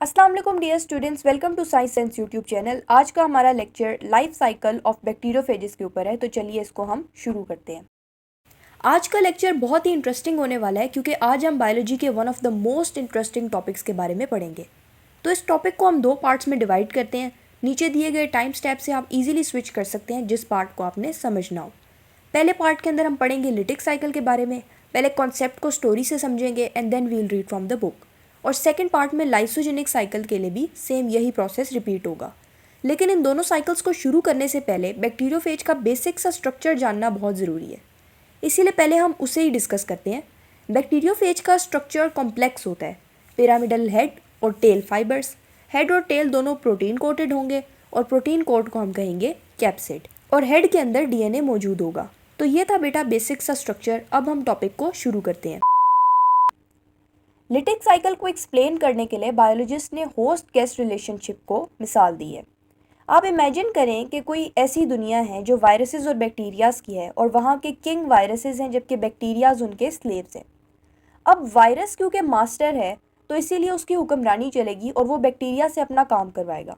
अस्सलाम वालेकुम dear students, welcome to Science Sense YouTube channel. आज का हमारा lecture life cycle of bacteriophages के ऊपर है, तो चलिए इसको हम शुरू करते हैं। आज का लेक्चर बहुत ही इंटरेस्टिंग होने वाला है क्योंकि आज हम बायोलॉजी के one of the most interesting topics के बारे में पढ़ेंगे। तो इस टॉपिक को हम दो पार्ट्स में डिवाइड करते हैं। नीचे दिए गए टाइम स्टेप से आप इजीली स्विच कर सकते हैं जिस पार्ट को आपने समझना हो। पहले पार्ट के अंदर हम पढ़ेंगे लिटिक साइकिल के बारे में। पहले कॉन्सेप्ट को स्टोरी से समझेंगे and then we'll read from the book. और सेकंड पार्ट में लाइसोजेनिक साइकिल के लिए भी सेम यही प्रोसेस रिपीट होगा। लेकिन इन दोनों साइकिल्स को शुरू करने से पहले बैक्टीरियोफेज का बेसिक सा स्ट्रक्चर जानना बहुत ज़रूरी है, इसीलिए पहले हम उसे ही डिस्कस करते हैं। बैक्टीरियोफेज का स्ट्रक्चर कॉम्प्लेक्स होता है। पिरामिडल हेड और टेल फाइबर्स। हेड और टेल दोनों प्रोटीन कोटेड होंगे और प्रोटीन कोट को हम कहेंगे कैप्सिड, और हेड के अंदर डीएनए मौजूद होगा। तो ये था बेटा बेसिक सा स्ट्रक्चर। अब हम टॉपिक को शुरू करते हैं। लिटिक साइकिल को एक्सप्लेन करने के लिए बायोलॉजिस्ट ने होस्ट गेस्ट रिलेशनशिप को मिसाल दी है। आप इमेजिन करें कि कोई ऐसी दुनिया है जो वायरसेस और बैक्टीरियाज की है और वहाँ के किंग वायरसेस हैं जबकि बैक्टीरियाज उनके स्लेव्स हैं। अब वायरस क्योंकि मास्टर है तो इसीलिए उसकी हुक्मरानी चलेगी और वो बैक्टीरिया से अपना काम करवाएगा।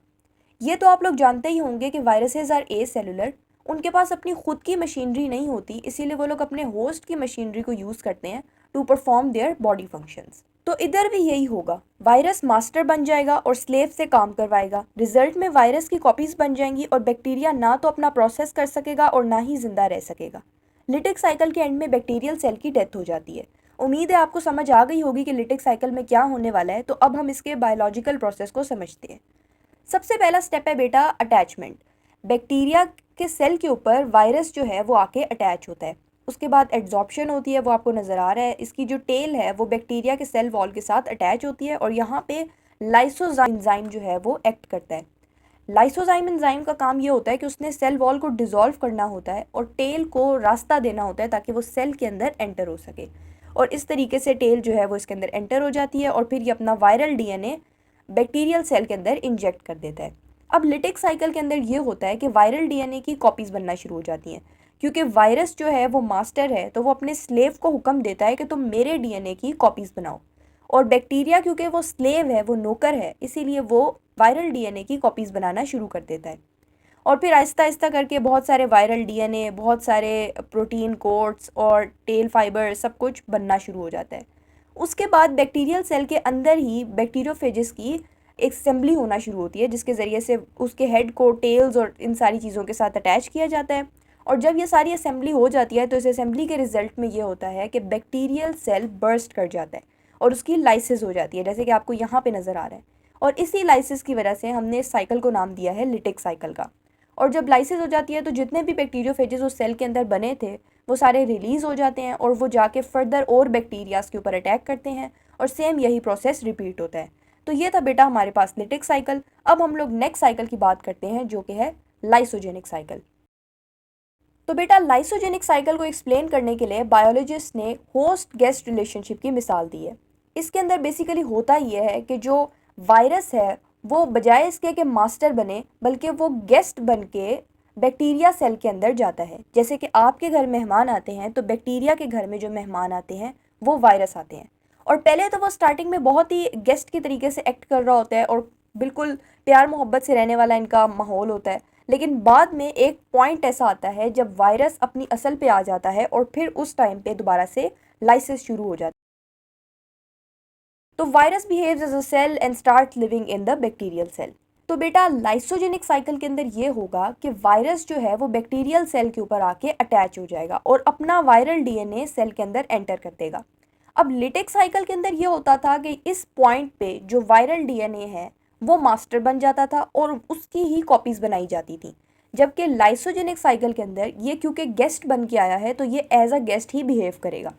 ये तो आप लोग जानते ही होंगे कि वायरसेस आर ए सेलुलर। उनके पास अपनी खुद की मशीनरी नहीं होती, इसीलिए वो लोग अपने होस्ट की मशीनरी को यूज़ करते हैं to perform their body functions. तो इधर भी यही होगा, वायरस मास्टर बन जाएगा और स्लेव से काम करवाएगा। रिजल्ट में वायरस की कॉपीज बन जाएंगी और बैक्टीरिया ना तो अपना प्रोसेस कर सकेगा और ना ही जिंदा रह सकेगा। लिटिक साइकिल के एंड में बैक्टीरियल सेल की डेथ हो जाती है। उम्मीद है आपको समझ आ गई होगी कि लिटिक साइकिल में क्या होने वाला है। तो अब हम इसके बायोलॉजिकल प्रोसेस को समझते हैं। सबसे पहला स्टेप है बेटा अटैचमेंट। बैक्टीरिया के सेल के ऊपर वायरस जो है वो आके अटैच होता है। उसके बाद एड्जॉर्प्शन होती है, वो आपको नज़र आ रहा है। इसकी जो टेल है वो बैक्टीरिया के सेल वॉल के साथ अटैच होती है और यहाँ पे लाइसोजाइम एंजाइम जो है वो एक्ट करता है। लाइसोजाइम एंजाइम का काम ये होता है कि उसने सेल वॉल को डिसॉल्व करना होता है और टेल को रास्ता देना होता है ताकि वो सेल के अंदर एंटर हो सके। और इस तरीके से टेल जो है वो इसके अंदर एंटर हो जाती है और फिर ये अपना वायरल डीएनए बैक्टीरियल सेल के अंदर इंजेक्ट कर देता है। अब लिटिक साइकिल के अंदर ये होता है कि वायरल डीएनए की कॉपीज़ बनना शुरू हो जाती हैं। क्योंकि वायरस जो है वो मास्टर है तो वो अपने स्लेव को हुक्म देता है कि तुम मेरे डीएनए की कॉपीज़ बनाओ। और बैक्टीरिया क्योंकि वो स्लेव है, वो नौकर है, इसीलिए वो वायरल डीएनए की कॉपीज़ बनाना शुरू कर देता है। और फिर आहिस्ता आहिस्ता करके बहुत सारे वायरल डीएनए, बहुत सारे प्रोटीन कोट्स और टेल फाइबर सब कुछ बनना शुरू हो जाता है। उसके बाद बैक्टीरियल सेल के अंदर ही बैक्टीरियोफेजेस की एक असेंबली होना शुरू होती है जिसके ज़रिए से उसके हेड को टेल्स और इन सारी चीज़ों के साथ अटैच किया जाता है। और जब ये सारी असेंबली हो जाती है तो इस असेंबली के रिजल्ट में ये होता है कि बैक्टीरियल सेल बर्स्ट कर जाता है और उसकी लाइसिस हो जाती है, जैसे कि आपको यहाँ पे नज़र आ रहा है। और इसी लाइसिस की वजह से हमने इस साइकिल को नाम दिया है लिटिक साइकिल का। और जब लाइसिस हो जाती है तो जितने भी बैक्टीरियोफेजेस उस सेल के अंदर बने थे वो सारे रिलीज़ हो जाते हैं और वो जाके फर्दर और बैक्टीरियाज के ऊपर अटैक करते हैं और सेम यही प्रोसेस रिपीट होता है। तो ये था बेटा हमारे पास लिटिक साइकिल। अब हम लोग नेक्स्ट साइकिल की बात करते हैं जो कि है लाइसोजेनिक साइकिल। तो बेटा लाइसोजेनिक साइकिल को एक्सप्लेन करने के लिए बायोलॉजिस्ट ने होस्ट गेस्ट रिलेशनशिप की मिसाल दी है। इसके अंदर बेसिकली होता यह है कि जो वायरस है वो बजाय इसके कि मास्टर बने बल्कि वो गेस्ट बन के बैक्टीरिया सेल के अंदर जाता है। जैसे कि आपके घर मेहमान आते हैं तो बैक्टीरिया के घर में जो मेहमान आते हैं वो वायरस आते हैं। और पहले तो वो स्टार्टिंग में बहुत ही गेस्ट की तरीके से एक्ट कर रहा होता है और बिल्कुल प्यार मोहब्बत से रहने वाला इनका माहौल होता है। लेकिन बाद में एक पॉइंट ऐसा आता है जब वायरस अपनी असल पे आ जाता है और फिर उस टाइम पे दोबारा से लाइसिस शुरू हो जाती है। तो virus behaves as a cell and start living in the bacterial cell. तो बेटा लाइसोजेनिक साइकिल के अंदर ये होगा कि वायरस जो है वो बैक्टीरियल सेल के ऊपर आके अटैच हो जाएगा और अपना वायरल डीएनए सेल के अंदर एंटर कर देगा। अब लिटिक साइकिल के अंदर ये होता था कि इस पॉइंट पे जो वायरल डीएनए है वो मास्टर बन जाता था और उसकी ही कॉपीज़ बनाई जाती थी। जबकि लाइसोजेनिक साइकिल के अंदर ये क्योंकि गेस्ट बन के आया है तो ये एज अ गेस्ट ही बिहेव करेगा।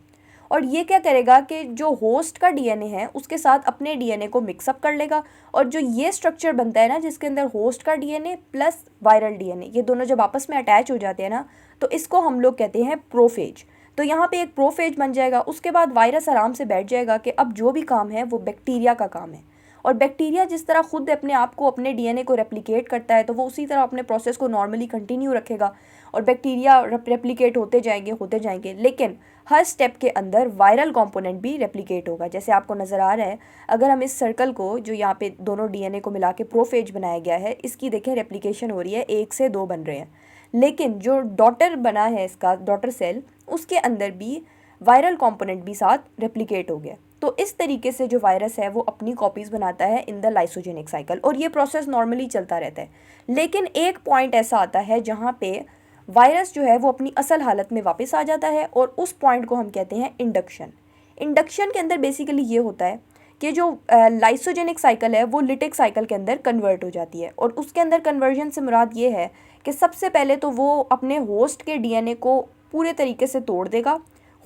और ये क्या करेगा कि जो होस्ट का डीएनए है उसके साथ अपने डीएनए को मिक्सअप कर लेगा और जो ये स्ट्रक्चर बनता है ना जिसके अंदर होस्ट का डीएनए प्लस वायरल डीएनए ये दोनों जब आपस में अटैच हो जाते हैं ना तो इसको हम लोग कहते हैं प्रोफेज। तो यहाँ पे एक प्रोफेज बन जाएगा। उसके बाद वायरस आराम से बैठ जाएगा कि अब जो भी काम है वो बैक्टीरिया का काम है। और बैक्टीरिया जिस तरह खुद अपने आप को अपने डीएनए को रेप्लिकेट करता है तो वो उसी तरह अपने प्रोसेस को नॉर्मली कंटिन्यू रखेगा और बैक्टीरिया रेप्लिकेट होते जाएंगे। लेकिन हर स्टेप के अंदर वायरल कंपोनेंट भी रेप्लिकेट होगा। जैसे आपको नज़र आ रहा है, अगर हम इस सर्कल को जो यहाँ पे दोनों डीएनए को मिला के प्रोफेज बनाया गया है, इसकी देखें रेप्लिकेशन हो रही है, 1 से 2 बन रहे हैं। लेकिन जो डॉटर बना है इसका, डॉटर सेल, उसके अंदर भी वायरल कंपोनेंट भी साथ रेप्लिकेट हो गया। तो इस तरीके से जो वायरस है वो अपनी कॉपीज़ बनाता है इन द लाइसोजेनिक साइकिल, और ये प्रोसेस नॉर्मली चलता रहता है। लेकिन एक पॉइंट ऐसा आता है जहाँ पे वायरस जो है वो अपनी असल हालत में वापस आ जाता है, और उस पॉइंट को हम कहते हैं इंडक्शन। इंडक्शन के अंदर बेसिकली ये होता है कि जो लाइसोजेनिक साइकिल है वो लिटिक साइकिल के अंदर कन्वर्ट हो जाती है, और उसके अंदर कन्वर्जन से मुराद ये है कि सबसे पहले तो वो अपने होस्ट के डीएनए को पूरे तरीके से तोड़ देगा।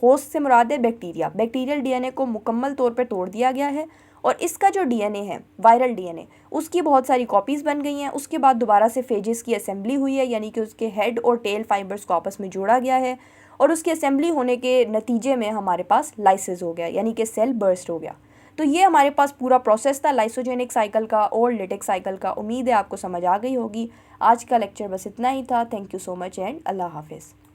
होस्ट से मुराद है बैक्टीरिया, बैक्टीरियल डीएनए को मुकम्मल तौर पर तोड़ दिया गया है, और इसका जो डीएनए है, वायरल डीएनए, उसकी बहुत सारी कॉपीज़ बन गई हैं। उसके बाद दोबारा से फेजेस की असेंबली हुई है, यानी कि उसके हेड और टेल फाइबर्स को आपस में जोड़ा गया है, और उसकी असेंबली होने के नतीजे में हमारे पास लाइसिस हो गया, यानी कि सेल बर्स्ट हो गया। तो ये हमारे पास पूरा प्रोसेस था लाइसोजेनिक साइकिल का और लिटिक साइकिल का। उम्मीद है आपको समझ आ गई होगी। आज का लेक्चर बस इतना ही था। Thank you so much and अल्लाह हाफिज़।